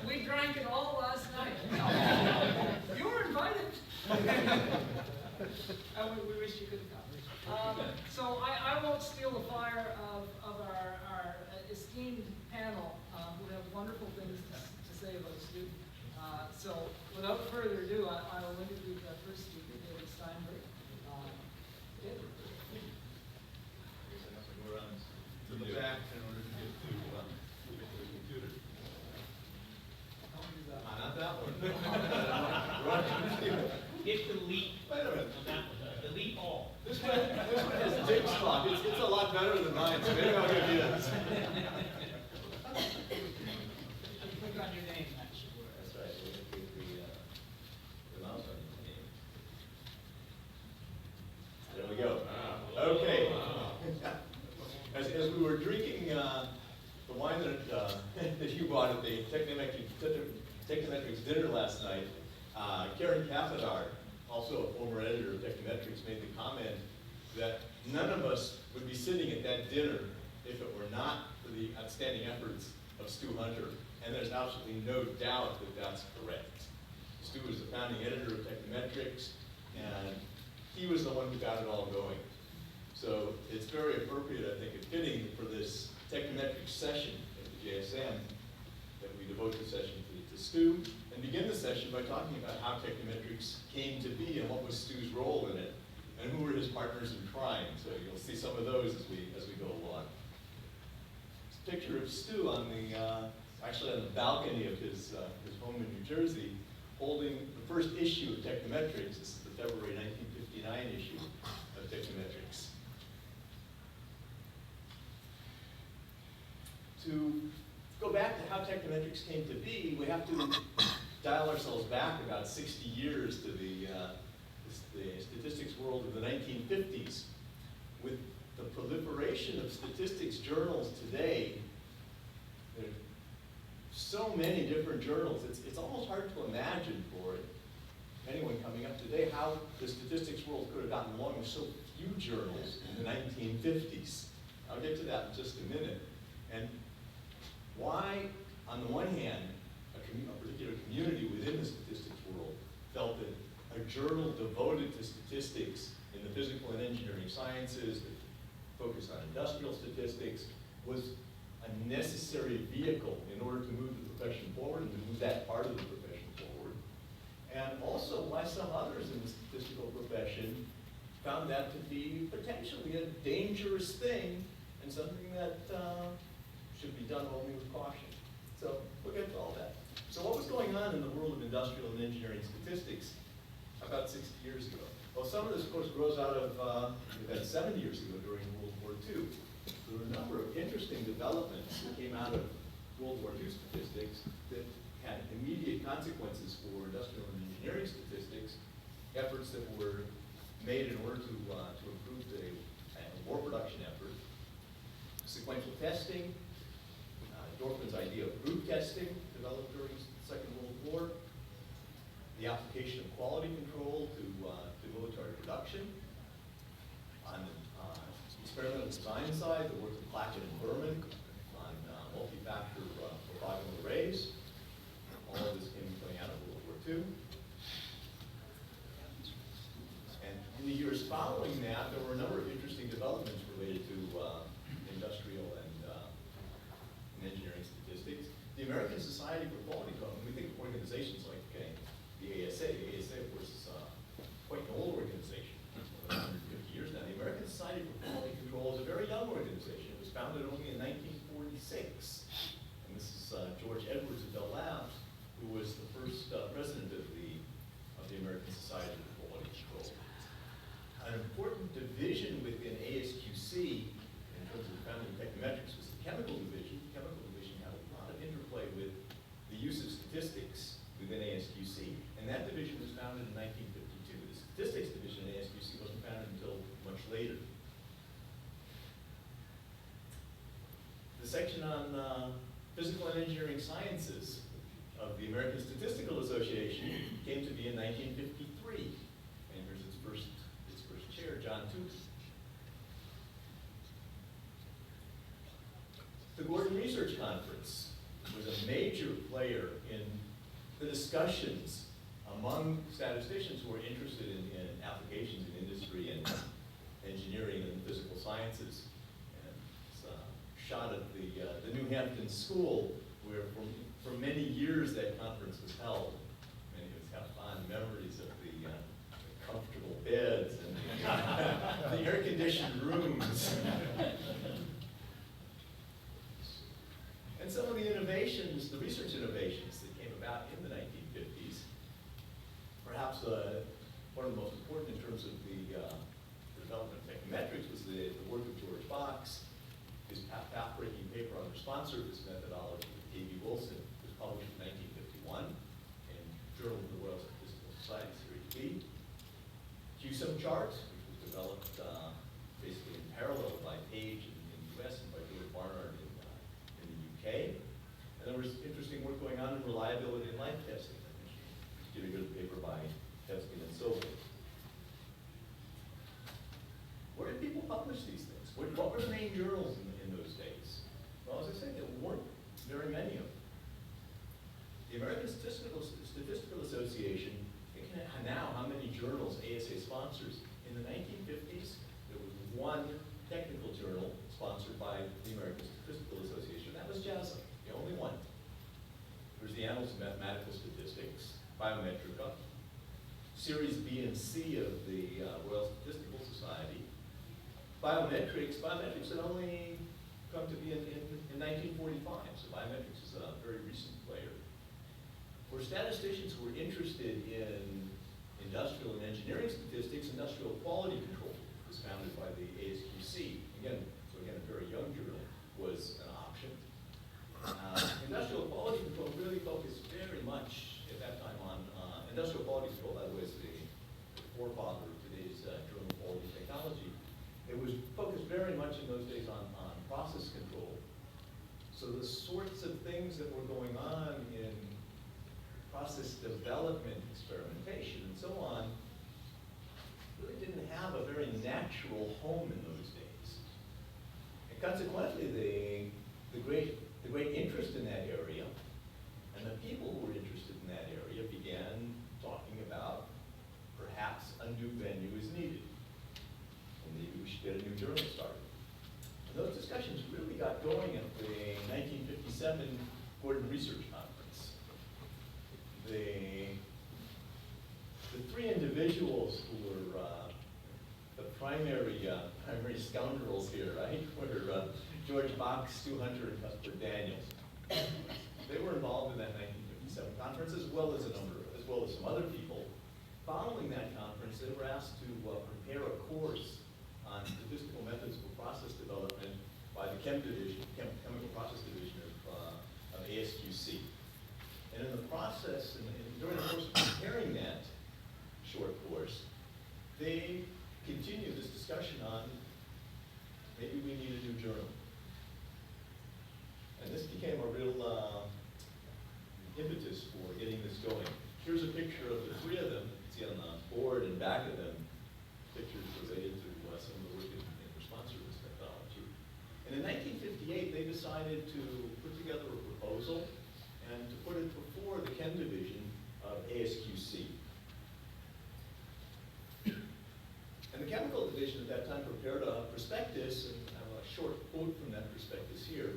We drank it all last night. You were invited. We wish you could have come. So I won't steal the fire of our esteemed panel, who have wonderful things to say about Stu. So without further ado, I will introduce our first speaker, David Steinberg. David. We're on to the back in order to get to the computer. Not that one. Hit delete. Wait a minute. On that one. Delete all. This one has Dick's clock. It's a lot better than mine, so maybe I'll give you this. Click on your name, that should work. That's right. We'll get the mouse on your name. There we go. Okay. As we were drinking the wine that you bought at the Technometrics dinner last night, Karen Kaffadar, also a former editor of Technometrics, made the comment that none of us would be sitting at that dinner if it were not for the outstanding efforts of Stu Hunter. And there's absolutely no doubt that that's correct. Stu was the founding editor of Technometrics, and he was the one who got it all going. So it's very appropriate, I think, and fitting for this Technometrics session at the JSM that we devote the session to Stu, and begin the session by talking about how Technometrics came to be and what was Stu's role in it, and who were his partners in crime. So you'll see some of those as we go along. It's a picture of Stu on the actually on the balcony of his home in New Jersey, holding the first issue of Technometrics. This is the February 1959 issue of Technometrics. To go back to how Technometrics came to be, we have to dial ourselves back about 60 years to the statistics world of the 1950s. With the proliferation of statistics journals today, there are so many different journals, it's almost hard to imagine for anyone coming up today how the statistics world could have gotten along with so few journals in the 1950s. I'll get to that in just a minute. And why, on the one hand, a particular community within the statistics world felt that a journal devoted to statistics in the physical and engineering sciences that focused on industrial statistics was a necessary vehicle in order to move the profession forward and to move that part of the profession forward. And also why some others in the statistical profession found that to be potentially a dangerous thing and something that should be done only with caution. So we'll get to all that. So what was going on in the world of industrial and engineering statistics about 60 years ago? Well, some of this, of course, grows out of about 70 years ago during World War II. There were a number of interesting developments that came out of World War II statistics that had immediate consequences for industrial and engineering statistics, efforts that were made in order to improve the war production effort, sequential testing, Dorfman's idea of group testing developed during the Second World War, the application of quality control to military production. On the experimental design side, the work of Plackett and Berman on multi-factor orthogonal arrays. All of this coming out of World War II. And in the years following that, there were a number of interesting developments related to industrial and engineering statistics. The American Society for Quality Control, we think of organizations like the ASA. The ASA, of course, is quite an old organization, 150 years now. The American Society for Quality Control is a very young organization. It was founded only in 1946. And this is George Edwards of Bell Labs, who was the first president of the American Society for Quality Control. An important division within ASQC, in terms of the founding of Technometrics, was the chemical division. The chemical division had a lot of interplay with the use of statistics within ASQC, and that division was founded in 1952. The statistics division in ASQC wasn't founded until much later. The section on physical and engineering sciences of the American Statistical Association came to be in 1953, and here's its first chair, John Tooth. The Gordon Research Conference was a major player in the discussions among statisticians who were interested in applications in industry and engineering and physical sciences. And it's a shot at the New Hampton School, where for many years that conference was held. Many of us have fond memories of the comfortable beds and the air-conditioned rooms. And some of the innovations, the research innovations that came about in the 1950s, perhaps one of the most important in terms of the development of technometrics was the work of George Box. His path-breaking paper on response surface methodology with Aviv was published in 1951 in Journal of the Royal Statistical Society, Series B. JSM charts, which was developed basically in parallel by Page in the US and by Stuart in the UK. And there was interesting work going on in reliability and life testing. Give a good paper by Tevskin and so forth. Where did people publish these things? What were the main journals in those days? Well, as I said, there weren't very many of them. The American Statistical Association, thinking now how many journals ASA sponsors. In the 1950s, there was one technical journal sponsored by the American Statistical Association. That was JSM, the only one. There's the Annals of Mathematical Statistics, Biometrica, Series B and C of the Royal Statistical Society. Biometrics had only come to be in 1945, so biometrics is a very recent player. For statisticians who were interested in industrial and engineering statistics, industrial quality control was founded by the ASQC. Again, a very young journal was an option. Industrial quality control really focused very much at that time on, industrial quality control, by the way, is the forefather of today's journal of quality technology. It was focused very much in those days on process control. So the sorts of things that were going on in process development, experimentation, and so on, really didn't have a very natural home in those days. And consequently, the great interest in that area, and the people who were interested in that area began talking about perhaps a new venue is needed. And maybe we should get a new journal started. And those discussions really got going at the 1957 Gordon Research Conference. The three individuals who were the primary scoundrels here, right, were George Box, Stu Hunter, and Cuthbert Daniels. They were involved in that 1957 conference, as well as some other people. Following that conference, they were asked to prepare a course on statistical methods for process development by the Chemical Process Division of ASQC. And in the process, and during the course of preparing that short course, they continued this discussion on maybe we need a new journal. And this became a real impetus for getting this going. Here's a picture of the three of them. You can see on the board and back of them, pictures related to some of the work in response service methodology. And in 1958, they decided to put together a proposal and to put it before the Chem Division of ASQC. And the Chemical Division at that time prepared a prospectus, and I have a short quote from that prospectus here.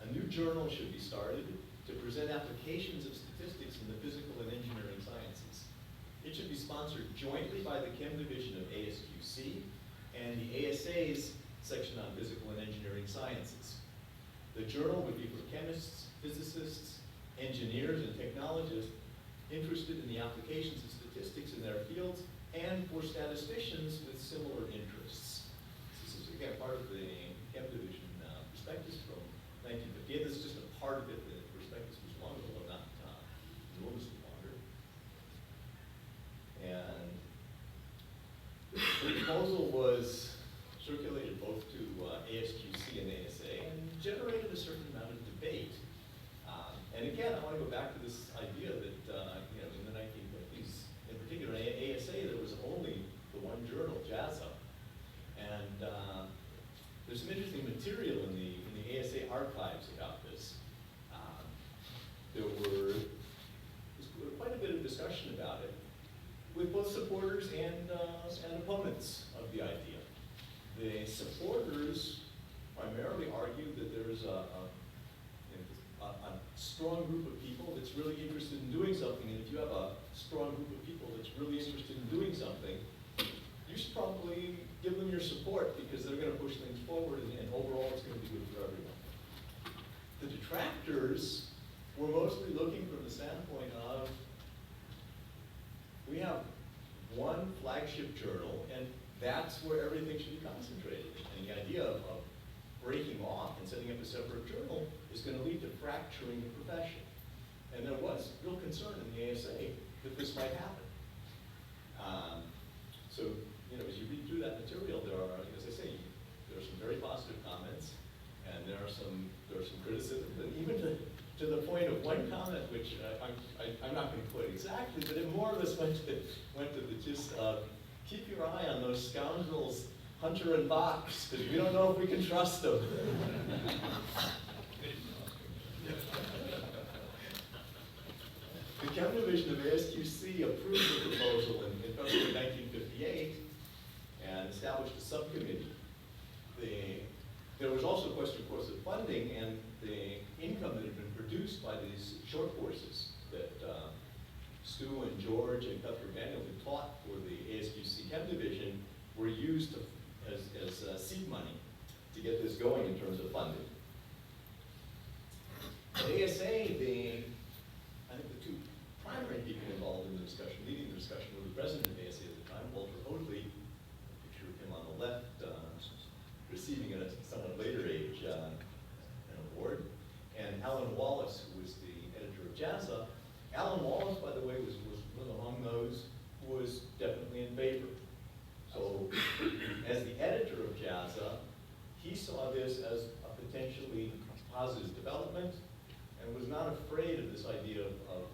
A new journal should be started to present applications of statistics in the physical and engineering sciences. It should be sponsored jointly by the Chem Division of ASQC and the ASA's section on physical and engineering sciences. The journal would be for chemists, physicists, engineers, and technologists interested in the applications of statistics in their fields, and for statisticians with similar interests. This is, again, part of the Chem Division prospectus from 1958. This is just a part of it. The prospectus was longer, although not enormously longer. And the proposal was circulated both to ASQC and ASA and generated a certain amount of debate. And again, I want to go back to this idea that in the 1950s, in particular, in ASA, there was only the one journal, JSM. And there's some interesting material in the ASA archives about this. opponents of the idea. The supporters primarily argue that there's a strong group of people that's really interested in doing something, and if you have a strong group of people that's really interested in doing something, you should probably give them your support because they're going to push things forward, and overall it's going to be good for everyone. The detractors were mostly looking from the standpoint of, we have one flagship journal, and that's where everything should be concentrated. And the idea of breaking off and setting up a separate journal is going to lead to fracturing the profession. And there was real concern in the ASA that this might happen. So, as you read through that material, there are, as I say, there are some very positive comments, and there are some criticisms, and even to the point of one comment, which I'm not going to quote exactly, but it more or less went to the gist of, keep your eye on those scoundrels, Hunter and Box, because we don't know if we can trust them. The Chem Division of ASQC approved the proposal in February 1958 and established a subcommittee. There was also a question, of course, of funding and the income that had been produced by these short courses that Stu and George and Cuthbert Daniel had taught for the ASQC Chem Division were used as seed money to get this going in terms of funding. At ASA, I think the two primary people involved in the discussion, leading the discussion, were the president of ASA at the time, Walter Hoerl, a picture of him on the left, receiving at a somewhat later age an award, and Alan Wallace, who was the editor of JASA. Alan Wallace, by the way, was among those who was definitely in favor. So, as the editor of JASA, he saw this as a potentially positive development and was not afraid of this idea of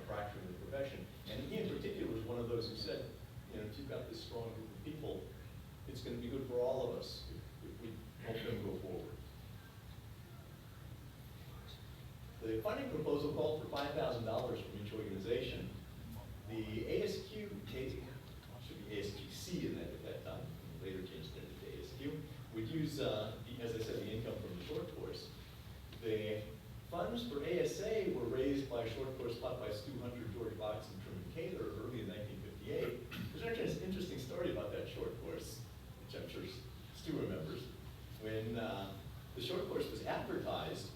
fracturing the profession. And he in particular was one of those who said, if you've got this strong group of people, it's going to be good for all of us if we help them go forward. The funding proposal called for $5,000 from each organization. The ASQ, should be ASQC at that time, later changed it to ASQ, would use, as I said, the income from the short course. The funds for ASA were raised by a short course taught by Stu Hunter, George Box, and Truman Kaler early in 1958. There's actually an interesting story about that short course, which I'm sure Stu remembers. When the short course was advertised,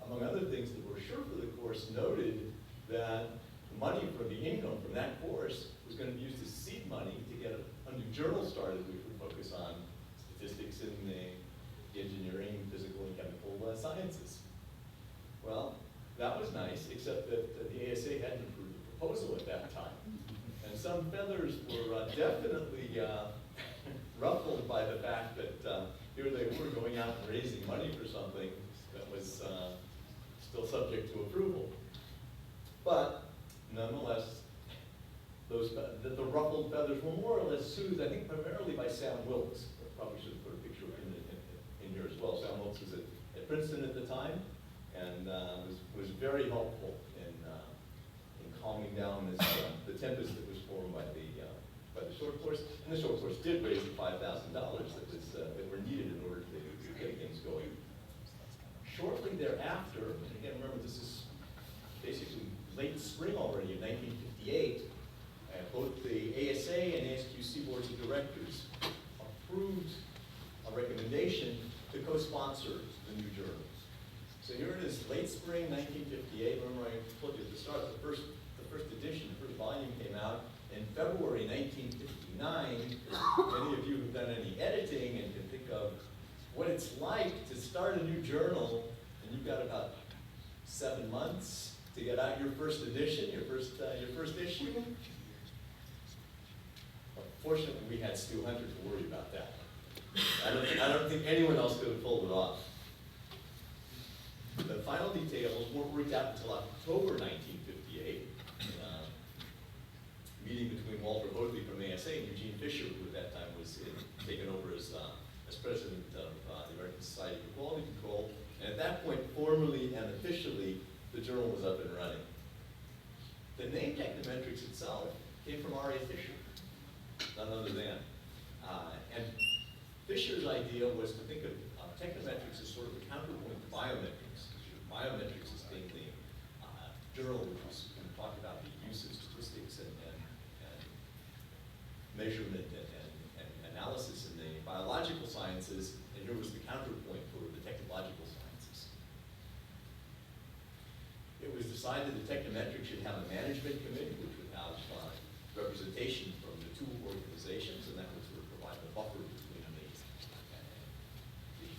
among other things, the brochure for the course noted that the money from the income from that course was going to be used as seed money to get a new journal started, which would focus on statistics in the engineering, physical, and chemical sciences. Well, that was nice, except that the ASA hadn't approved the proposal at that time. And some feathers were definitely ruffled by the fact that here they were going out and raising money for something that was still subject to approval. But nonetheless, the ruffled feathers were more or less soothed, I think primarily by Sam Wilkes. I probably should have put a picture of him in here as well. Sam Wilkes was at Princeton at the time, and was very helpful in calming down the tempest that was formed by the short course. And the short course did raise the $5,000 that were needed in order to get things going. Shortly thereafter, and again, remember this is basically late spring already of 1958, both the ASA and ASQC boards of directors approved a recommendation to co-sponsor the new journal. So here it is, late spring 1958. Remember I told you at the start, the first edition, the first volume came out in February 1959. Many of you who've done any editing and can think of what it's like to start a new journal, and you've got about 7 months to get out your first edition, your first issue. Fortunately, we had Stu Hunter to worry about that. I don't think anyone else could have pulled it off. The final details weren't worked out until October 1958. Meeting between Walter Hoerl from ASA and Eugene Fisher, who at that time was taken over as president of the American Society for Quality Control. And at that point, formally and officially, the journal was up and running. The name Technometrics itself came from R.A. Fisher, none other than. And Fisher's idea was to think of Technometrics as sort of the counterpoint to biometrics. Biometrics is being the journal which was going to talk about the use of statistics and measurement and analysis in the biological sciences, and here was the counterpoint for the technological sciences. It was decided that Technometrics should have a management committee, which would have representation from the two organizations, and that would sort of provide the buffer between the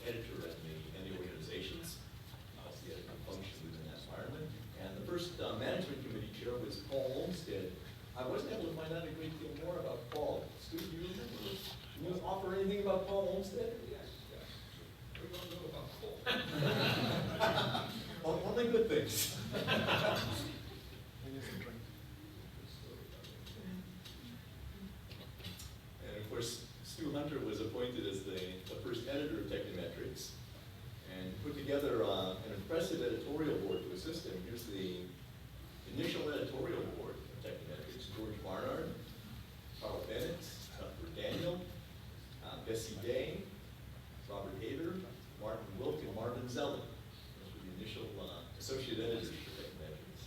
editor and the organizations. That's the editor function within that environment. And the first management committee chair was Paul Olmsted. I wasn't able to find out a great deal more about Paul. Stu, do you remember? Can you offer anything about Paul Olmsted? Yes. We don't know about Paul. Only good things. And of course, Stu Hunter was appointed as the first editor of Technometrics and put together an impressive editorial board to assist him. Here's the initial editorial board of Technometrics: George Barnard, Carl Bennett, Cuthbert Daniel, Bessie Day, Robert Haber, Martin Wilk, and Marvin Zellen. Those were the initial associate editors for Technometrics.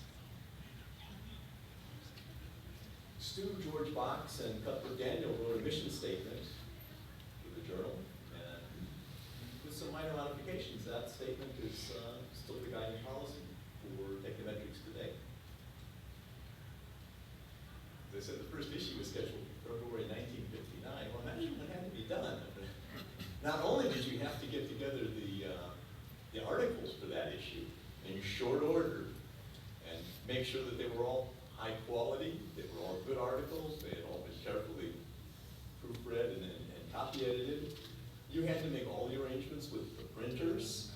Stu, George Box, and Cuthbert Daniel wrote a mission statement for the journal, and with some minor modifications. That statement is still the guiding policy for Technometrics today. As I said, the first issue was scheduled for February 1959. Well, imagine what had to be done. Not only did you have to get together the articles for that issue in short order and make sure that they were all high quality, they were all good articles, they had all been carefully proofread and copy edited. You had to make all the arrangements with the printers,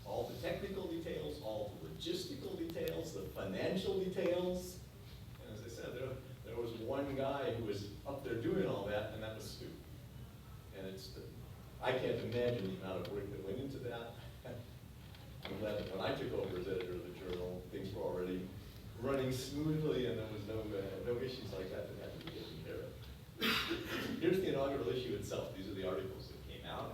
all the technical details, all the logistical details, the financial details. And as I said, there was one guy who was up there doing all that, and that was Stu. And I can't imagine the amount of work that went into that. I'm glad that when I took over as editor of the journal, things were already running smoothly, and there was no issues like that had to be taken care of. Here's the inaugural issue itself. These are the articles that came out.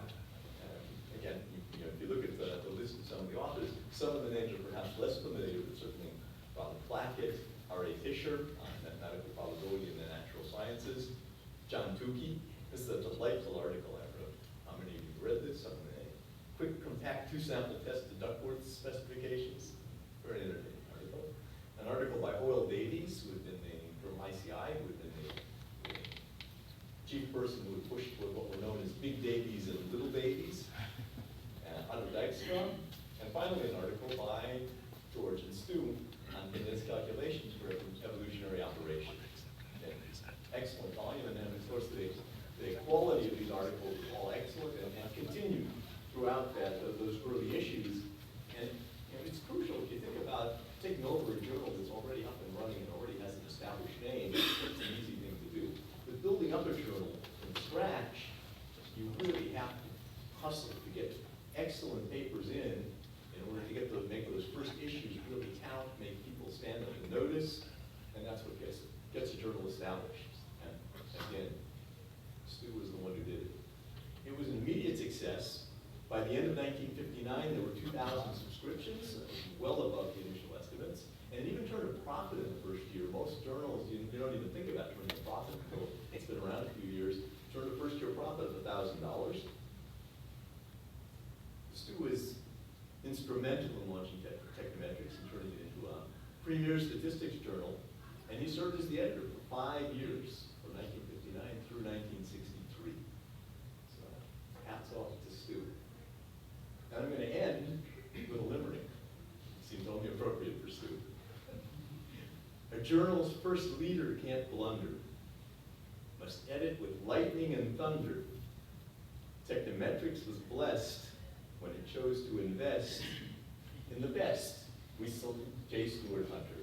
Again, if you look at the list of some of the authors, some of the names are perhaps less familiar, but certainly Robert Plackett, R.A. Fisher, mathematical probability in the natural sciences, John Tukey. This is a delightful article I wrote. How many of you read this? Quick, compact, two-sample test to Duckworth specifications. Very entertaining article. An article by Hoerl Davies, who had been from ICI, who had been the chief person who had pushed what were known as big babies and little babies. Otto Dijkstra. And finally, an article by George and Stu on condensed calculations for evolutionary operations. Okay. Excellent volume, and then of course the quality of these articles was all excellent and continued throughout those early issues. And it's crucial if you think about taking over a journal that's already up and running and already has an established name. It's an easy thing to do. But building up a journal from scratch, you really have to hustle to get excellent papers in order to make those first issues really count, make people stand up and notice, and that's what gets a journal established. And again, Stu was the one who did it. It was an immediate success. By the end of 1959, there were 2,000 subscriptions, well above the initial estimates, and it even turned a profit in the first year. Most journals, you don't even think about turning a profit until it's been around a few years. Turned a first year profit of $1,000. Stu was instrumental in launching Technometrics and turning it into a premier statistics journal, and he served as the editor for 5 years, from 1959 through 1963. So, hats off to Stu. And I'm going to end with a limerick. Seems only appropriate for Stu. A journal's first leader can't blunder, must edit with lightning and thunder. Technometrics was blessed when it chose to invest in the best. We salute J. Stuart Hunter.